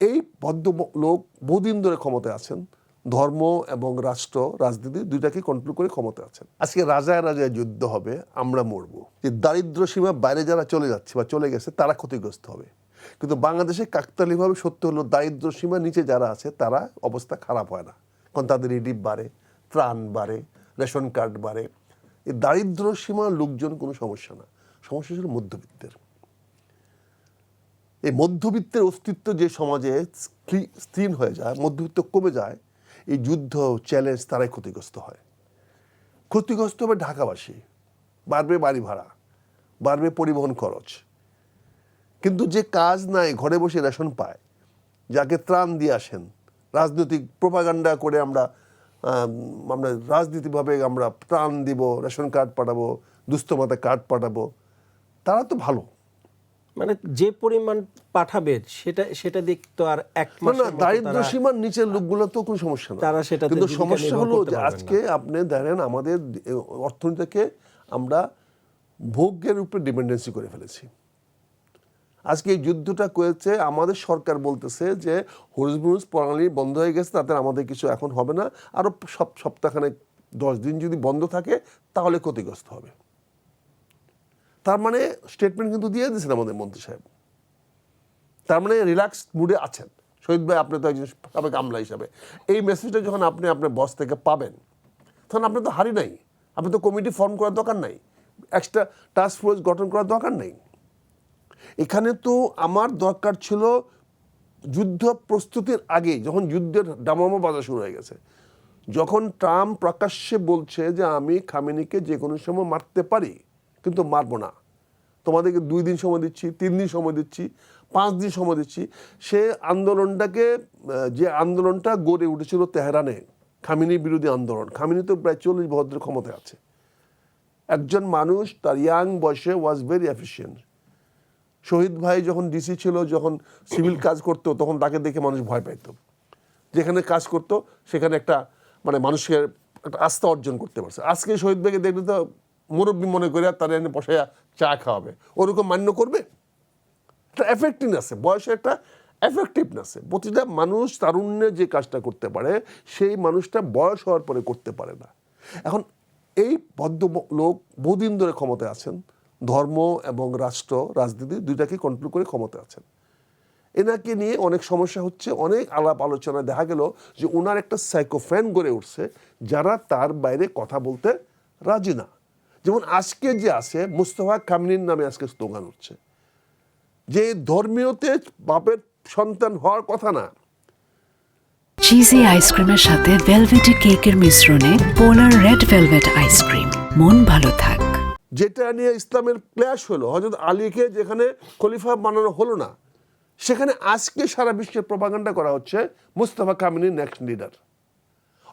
এই ভদ্রলোক বহুদিন ধরে ক্ষমতায় আছেন, ধর্ম এবং রাষ্ট্র রাজনীতি দুইটাকে কন্ট্রোল করে ক্ষমতা আছেন। আজকে রাজায় রাজায় যুদ্ধ হবে, আমরা মরবো। যে দারিদ্র সীমা বাইরে যারা চলে যাচ্ছে বা চলে গেছে তারা ক্ষতিগ্রস্ত হবে, কিন্তু বাংলাদেশে কাকতালীয়ভাবে সত্য হলো দারিদ্র সীমার নিচে যারা আছে তারা অবস্থা খারাপ হয় না, কারণ তাদের রিলিফ বাড়ে, ত্রাণ বাড়ে, রেশন কার্ড বাড়ে। এই দারিদ্র সীমার লোকজন কোনো সমস্যা না, সমস্যা ছিল মধ্যবিত্তের। এই মধ্যবিত্তের অস্তিত্ব যে সমাজে স্থির হয়ে যায়, মধ্যবিত্ত কমে যায়, এই যুদ্ধ চ্যালেঞ্জ তারাই ক্ষতিগ্রস্ত হয়। ক্ষতিগ্রস্ত হবে ঢাকাবাসী, বাড়বে বাড়ি ভাড়া, বাড়বে পরিবহন খরচ। কিন্তু যে কাজ নাই, ঘরে বসে রেশন পায়, যাকে ত্রাণ দিয়ে আসেন, রাজনৈতিক প্রোপাগান্ডা করে আমরা রাজনীতিভাবে আমরা ত্রাণ দিব, রেশন কার্ড পাঠাবো, দুস্থ মাতা কার্ড পাঠাবো, তারা তো ভালো। মানে যে পরিমাণ পাঠাবে সেটা দিক তো আর এক মাস না, দারিদ্র সীমার নিচের লোকগুলো তো কোনো সমস্যা না, তারা সেটা। কিন্তু সমস্যা হলো যে আজকে আপনি দেখেন আমাদের অর্থনীতিকে আমরা ভোগের উপরে ডিপেন্ডেন্সি করে ফেলেছি। আজকে এই যুদ্ধটা করেছে আমাদের সরকার, বলতেছে যে হরুজ প্রণালী বন্ধ হয়ে গেছে, তাতে আমাদের কিছু এখন হবে না, আরো সপ্তাহখানেক 10 দিন যদি বন্ধ থাকে তাহলে ক্ষতিগ্রস্ত হবে। তার মানে স্টেটমেন্ট কিন্তু দিয়ে দিয়েছেন আমাদের মন্ত্রী সাহেব, তার মানে রিল্যাক্স মুডে আছেন। শহীদ ভাই, আপনি তো একজন সাবেক আমলা হিসাবে এই মেসেজটা যখন আপনি আপনার বস থেকে পাবেন, তখন আপনি তো হারি নাই, আপনি তো কমিটি ফর্ম করার দরকার নাই, এক্সট্রা টাস্ক ফোর্স গঠন করার দরকার নেই। এখানে তো আমার দরকার ছিল যুদ্ধ প্রস্তুতির আগে, যখন যুদ্ধের ডামামা বাজা শুরু হয়ে গেছে, যখন ট্রাম্প প্রকাশ্যে বলছে যে আমি খামেনিকে যে কোনো সময় মারতে পারি কিন্তু মারবো না, তোমাদেরকে 2 দিন সময় দিচ্ছি, 3 দিন সময় দিচ্ছি, 5 দিন সময় দিচ্ছি। সে আন্দোলনটাকে, যে আন্দোলনটা গড়ে উঠেছিল তেহরানে, খামেনি বিরোধী আন্দোলন, খামেনি তো প্রায় 40 বছর ক্ষমতায় আছে। একজন মানুষ তার ইয়াং বয়সে ওয়াজ ভেরি এফিশিয়েন্ট। শহীদ ভাই যখন ডিসি ছিল, যখন সিভিল কাজ করতো, তখন তাকে দেখে মানুষ ভয় পাইত। যেখানে কাজ করতো সেখানে একটা মানুষের একটা আস্থা অর্জন করতে পারছে। আজকে শহীদ ভাইকে দেখলে তো মুরব্বী মনে করে তারা এনে বসাইয়া চা খাওয়াবে, ওরকম মান্য করবে? একটা এফেক্টিভনেস আছে, বয়সে একটা এফেক্টিভনেস আছে। প্রতিটা মানুষ তারুণ্যে যে কাজটা করতে পারে, সেই মানুষটা বয়স হওয়ার পরে করতে পারে না। এখন এই ভদ্রলোক বহুদিন ধরে ক্ষমতায় আছেন, ধর্ম এবং রাষ্ট্র রাজনীতি দুইটাকে কন্ট্রোল করে ক্ষমতায় আছেন। এনাকে নিয়ে অনেক সমস্যা হচ্ছে, অনেক আলাপ আলোচনায় দেখা গেল যে ওনার একটা সাইকোফ্যান গড়ে উঠছে যারা তার বাইরে কথা বলতে রাজি না। যেমন আজকে যে আছে মুস্তফা কামিনীর নামে আজকে স্লোগান উঠছে, যে ধর্মীয়তে বাপের সন্তান হওয়ার কথা না। চিজি আইসক্রিমের সাথে ভেলভেটি কেকের মিশ্রণে পোলার রেড ভেলভেট আইসক্রিম, মন ভালো থাক। যেটা নিয়ে ইসলামের ক্ল্যাশ হলো, হযরত আলীকে যেখানে খলিফা বানানো হলো না, সেখানে আজকে সারা বিশ্বের প্রপাগান্ডা করা হচ্ছে মুস্তফা কামিনী নেক্সট লিডার।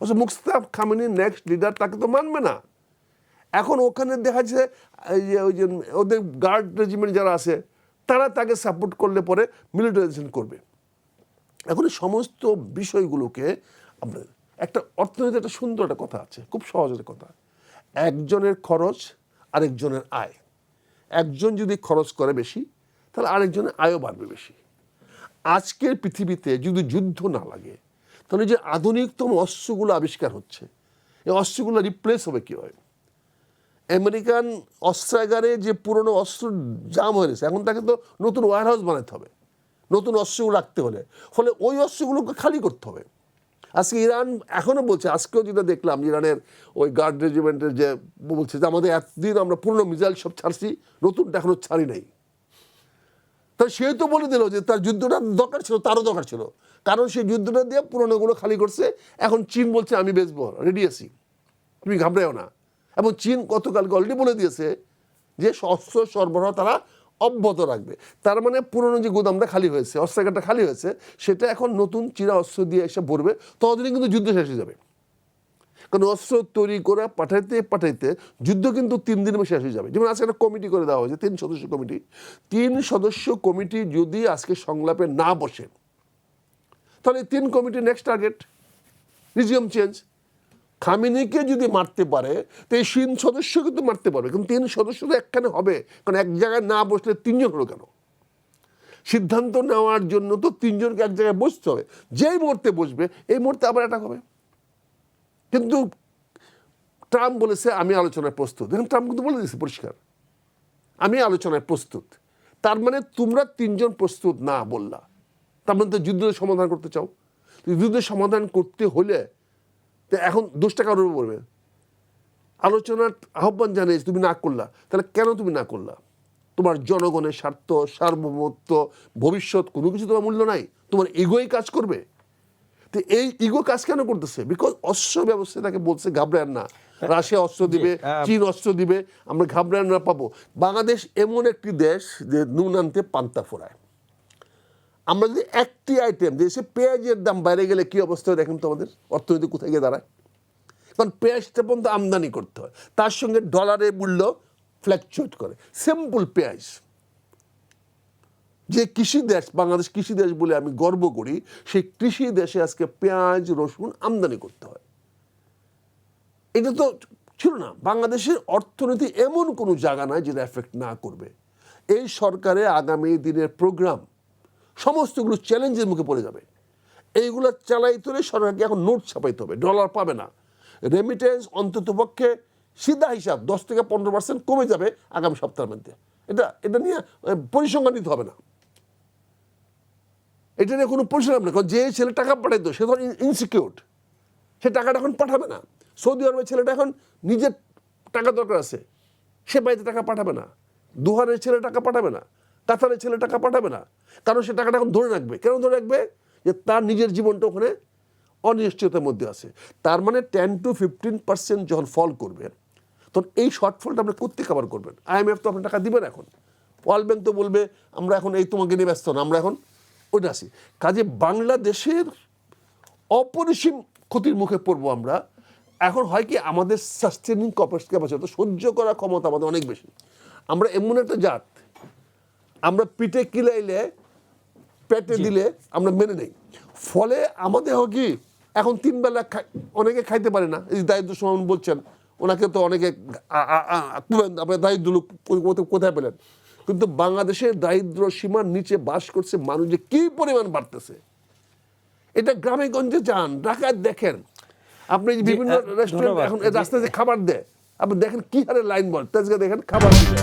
অথচ মুস্তফা কামিনী নেক্সট লিডার তাকে তো মানবে না। এখন ওখানে দেখা যাচ্ছে ওই যে ওদের গার্ড রেজিমেন্ট যারা আছে তারা তাকে সাপোর্ট করলে পরে মিলিটারাইজেশন করবে। এখন এই সমস্ত বিষয়গুলোকে আপনার একটা অর্থনীতি, একটা সুন্দর একটা কথা আছে, খুব সহজের কথা, একজনের খরচ আরেকজনের আয়। একজন যদি খরচ করে বেশি, তাহলে আরেকজনের আয়ও বাড়বে বেশি। আজকের পৃথিবীতে যদি যুদ্ধ না লাগে, তাহলে যে আধুনিকতম অস্ত্রগুলো আবিষ্কার হচ্ছে, এই অস্ত্রগুলো রিপ্লেস হবে কী হয়? আমেরিকান অস্ত্রাগারে যে পুরনো অস্ত্র জাম হয়ে গেছে, এখন তাকে তো নতুন ওয়্যারহাউস বানাতে হবে, নতুন অস্ত্রগুলো রাখতে হলে, ফলে ওই অস্ত্রগুলোকে খালি করতে হবে। আজকে ইরান এখনও বলছে, আজকেও যেটা দেখলাম ইরানের ওই গার্ড রেজিমেন্টের যে বলছে যে আমাদের এতদিন আমরা পুরনো মিসাইল সব ছাড়ছি, নতুনটা এখনও ছাড়ি নাই। তাই সে তো বলে দিল যে তার যুদ্ধটা দরকার ছিল, তারও দরকার ছিল, কারণ সেই যুদ্ধটা দিয়ে পুরনোগুলো খালি করছে। এখন চীন বলছে আমি বেচবো, রেডি আছি, তুমি ঘাবড়াও না। এবং চীন গতকালকে অলরেডি বলে দিয়েছে যে অস্ত্র সরবরাহ তারা অব্যাহত রাখবে। তার মানে পুরনো যে গোদামটা খালি হয়েছে, অস্ত্রাগারটা খালি হয়েছে, সেটা এখন নতুন চিরা অস্ত্র দিয়ে এসে ভরবে, ততদিনে কিন্তু যুদ্ধ শেষ হয়ে যাবে। কারণ অস্ত্র তৈরি করে পাঠাইতে পাঠাইতে যুদ্ধ কিন্তু 3 দিনে শেষ হয়ে যাবে। যেমন আজকে একটা কমিটি করে দেওয়া হয়েছে, 3 সদস্য কমিটি। 3 সদস্য কমিটি যদি আজকে সংলাপে না বসে, তাহলে 3 committee next target regime change. খামেনিকে যদি মারতে পারে তো এই 3 সদস্য কিন্তু মারতে পারবে, কিন্তু 3 সদস্য তো একখানে হবে, কারণ এক জায়গায় না বসলে 3 জন হলো কেন? সিদ্ধান্ত নেওয়ার জন্য তো তিনজনকে এক জায়গায় বসতে হবে, যেই মুহূর্তে বসবে এই মুহূর্তে আবার অ্যাটাক হবে। কিন্তু ট্রাম্প বলেছে আমি আলোচনায় প্রস্তুত। দেখুন ট্রাম্প কিন্তু বলে দিয়েছে পরিষ্কার, আমি আলোচনায় প্রস্তুত। তার মানে তোমরা তিনজন প্রস্তুত না বললা, তার মানে তো যুদ্ধের সমাধান করতে চাও। যুদ্ধের সমাধান করতে হলে তো এখন দোষটা কারোর উপর পড়বে। আলোচনার আহ্বান জানিয়েছে, তুমি না করলা, তাহলে কেন তুমি না করলা? তোমার জনগণের স্বার্থ, সার্বভৌমত্ব, ভবিষ্যৎ কোনো কিছু তোমার মূল্য নাই, তোমার ইগোই কাজ করবে। তো এই ইগো কাজ কেন করতেছে? বিকজ অস্ত্র ব্যবস্থাটাকে বলছে ঘাবড়ায় না, রাশিয়া অস্ত্র দিবে, চীন অস্ত্র দিবে, আমরা ঘাবড়ায় না পাবো। বাংলাদেশ এমন একটি দেশ যে নুন আনতে পান্তা ফোড়ায়। আমরা যদি একটি আইটেম দেশে পেঁয়াজের দাম বাইরে গেলে কি অবস্থা হয় দেখেন তো, আমাদের অর্থনীতি কোথায় গিয়ে দাঁড়ায়। কারণ পেঁয়াজটা পর্যন্ত আমদানি করতে হয়, তার সঙ্গে ডলারের মূল্য ফ্ল্যাকচুয়েট করে। সিম্পল পেঁয়াজ, যে কৃষি দেশ বাংলাদেশ কৃষি দেশ বলে আমি গর্ব করি, সেই কৃষি দেশে আজকে পেঁয়াজ রসুন আমদানি করতে হয়। এটা তো ছিল না। বাংলাদেশের অর্থনীতি এমন কোনো জায়গা নাই যেটা এফেক্ট না করবে। এই সরকারের আগামী দিনের প্রোগ্রাম সমস্তগুলো চ্যালেঞ্জের মুখে পড়ে যাবে। এইগুলো চালাইতে হলে সরকারকে এখন নোট ছাপাইতে হবে, ডলার পাবে না। রেমিটেন্স অন্তত পক্ষে সিধা হিসাব 10 থেকে 15% কমে যাবে আগামী সপ্তাহের মধ্যে। এটা নিয়ে পরিসংখ্যান নিতে হবে না, এটা নিয়ে কোনো পরিসংখ্যান নেই। কারণ যে ছেলে টাকা পাঠাইতো সে ধর ইনসিকিউর, সে টাকাটা এখন পাঠাবে না। সৌদি আরবের ছেলেটা এখন নিজের টাকা দরকার আছে, সে বাড়িতে টাকা পাঠাবে না। দুহারের ছেলে টাকা পাঠাবে না, কাতারের ছেলে টাকা পাঠাবে না, কারণ সে টাকাটা এখন ধরে রাখবে। কেন ধরে রাখবে? যে তার নিজের জীবনটা ওখানে অনিশ্চয়তার মধ্যে আছে। তার মানে 10 to 15% যখন ফল করবেন, তখন এই শর্টফলটা আপনি করতে কভার করবেন। IMF তো আপনার টাকা দিবেন এখন, ওয়ার্ল্ড ব্যাংক তো বলবে আমরা এখন এই তোমাকে নিয়ে ব্যস্ত না, আমরা এখন ওইটা আছি। কাজে বাংলাদেশের অপরিসীম ক্ষতির মুখে পড়বো আমরা। এখন হয় কি, আমাদের সাস্টেনিং ক্যাপাসিটি, সহ্য করার ক্ষমতা আমাদের অনেক বেশি। আমরা এমন একটা জাত, আমরা পিঠে কিলাইলে পেটে দিলে আমরা মেনে নেই। ফলে আমাদের হয় কি, এখন 3 বেলা অনেকে খাইতে পারে না। এই দারিদ্র সমান বলছেন, ওনাকে তো অনেকে আপনার দারিদ্র লোক কোথায় পেলেন? কিন্তু বাংলাদেশের দারিদ্র সীমার নিচে বাস করছে মানুষ যে কি পরিমাণ বাড়তেছে। এটা গ্রামে গঞ্জে যান, ঢাকায় দেখেন, আপনি বিভিন্ন রেস্টুরেন্ট এখন রাস্তায় যে খাবার দেয়, আপনি দেখেন কি হারে লাইন বল, তেজগা দেখেন খাবার দিতে